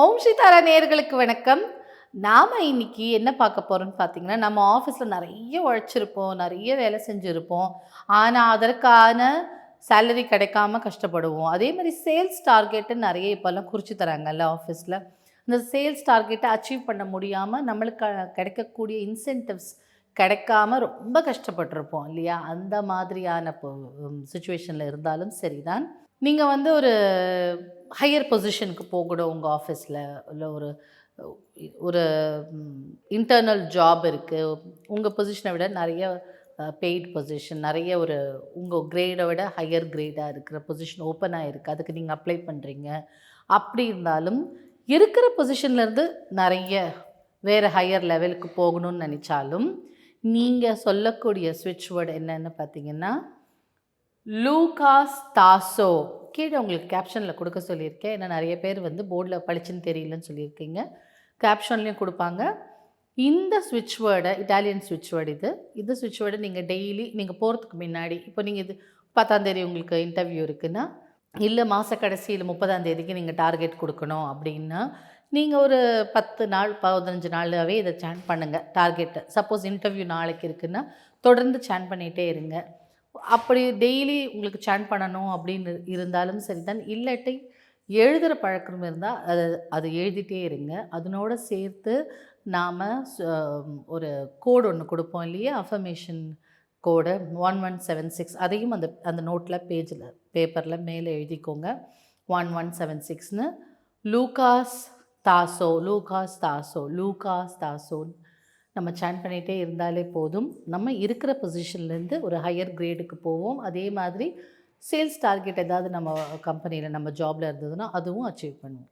ஓம் ஸ்ரீ தாரா நேயர்களுக்கு வணக்கம். நாம் இன்னைக்கு என்ன பார்க்க போகிறோம்னு பார்த்தீங்கன்னா, நம்ம ஆஃபீஸில் நிறைய உழைச்சிருப்போம், நிறைய வேலை செஞ்சுருப்போம். ஆனால் அதற்கான சேலரி கிடைக்காம கஷ்டப்படுவோம். அதே மாதிரி சேல்ஸ் டார்கெட்டு நிறைய இப்போல்லாம் குறித்து தராங்கல்ல ஆஃபீஸில். இந்த சேல்ஸ் டார்கெட்டை அச்சீவ் பண்ண முடியாமல் நம்மளுக்கு கிடைக்கக்கூடிய இன்சென்டிவ்ஸ் கிடைக்காம ரொம்ப கஷ்டப்பட்டிருப்போம் இல்லையா? அந்த மாதிரியான சுச்சுவேஷனில் இருந்தாலும் சரிதான், நீங்கள் வந்து ஒரு ஹையர் பொசிஷனுக்கு போகணும் உங்கள் ஆஃபீஸில். இல்லை ஒரு ஒரு இன்டர்னல் ஜாப் இருக்குது, உங்கள் பொசிஷனை விட நிறைய பெய்ட் பொசிஷன், நிறைய ஒரு உங்கள் கிரேடை விட ஹையர் கிரேடாக இருக்கிற பொசிஷன் ஓப்பனாக இருக்குது, அதுக்கு நீங்கள் அப்ளை பண்ணுறீங்க. அப்படி இருந்தாலும் இருக்கிற பொசிஷன்லேருந்து நிறைய வேறு ஹையர் லெவலுக்கு போகணும்னு நினச்சாலும் நீங்கள் சொல்லக்கூடிய ஸ்விட்ச் வேர்டு என்னென்னு பார்த்தீங்கன்னா லூகாஸ் தாசோ. கீழே உங்களுக்கு கேப்ஷனில் கொடுக்க சொல்லியிருக்கேன். ஏன்னா நிறைய பேர் வந்து போர்டில் படிச்சுன்னு தெரியலன்னு சொல்லியிருக்கீங்க, கேப்ஷன்லேயும் கொடுப்பாங்க. இந்த ஸ்விட்ச் வேர்டை, இட்டாலியன் ஸ்விட்ச் வேர்டு இது ஸ்விட்ச் வேர்டை நீங்கள் டெய்லி நீங்கள் போகிறதுக்கு முன்னாடி, இப்போ நீங்கள் இது 10ஆம் உங்களுக்கு இன்டர்வியூ இருக்குன்னா, இல்லை மாத கடைசியில் 30ஆம் நீங்கள் டார்கெட் கொடுக்கணும் அப்படின்னா, நீங்கள் ஒரு 10 நாள் 15 நாளாகவே இதை சேன் பண்ணுங்கள் டார்கெட்டை. சப்போஸ் இன்டர்வியூ நாளைக்கு இருக்குன்னா தொடர்ந்து சேன் பண்ணிகிட்டே இருங்க. அப்படி டெய்லி உங்களுக்கு சேன் பண்ணணும் அப்படின்னு இருந்தாலும் சரிதான். இல்லாட்டி எழுதுகிற பழக்கம் இருந்தால் அது எழுதிட்டே இருங்க. அதனோடு சேர்த்து நாம் ஒரு கோடு ஒன்று கொடுப்போம் இல்லையா, அஃபர்மேஷன் கோடு 1176, அதையும் அந்த நோட்டில் பேப்பரில் மேலே எழுதிக்கோங்க. 1176ன்னு லூகாஸ் தாசோ, லூகாஸ் தாசோ, லூகாஸ் தாசோன்னு நம்ம சேன் பண்ணிகிட்டே இருந்தாலே போதும். நம்ம இருக்கிற பொசிஷன்லேருந்து ஒரு ஹையர் கிரேடுக்கு போவோம். அதே மாதிரி சேல்ஸ் டார்கெட் ஏதாவது நம்ம கம்பெனியில் நம்ம ஜாபில் இருந்ததுன்னா அதுவும் அச்சீவ் பண்ணுவோம்.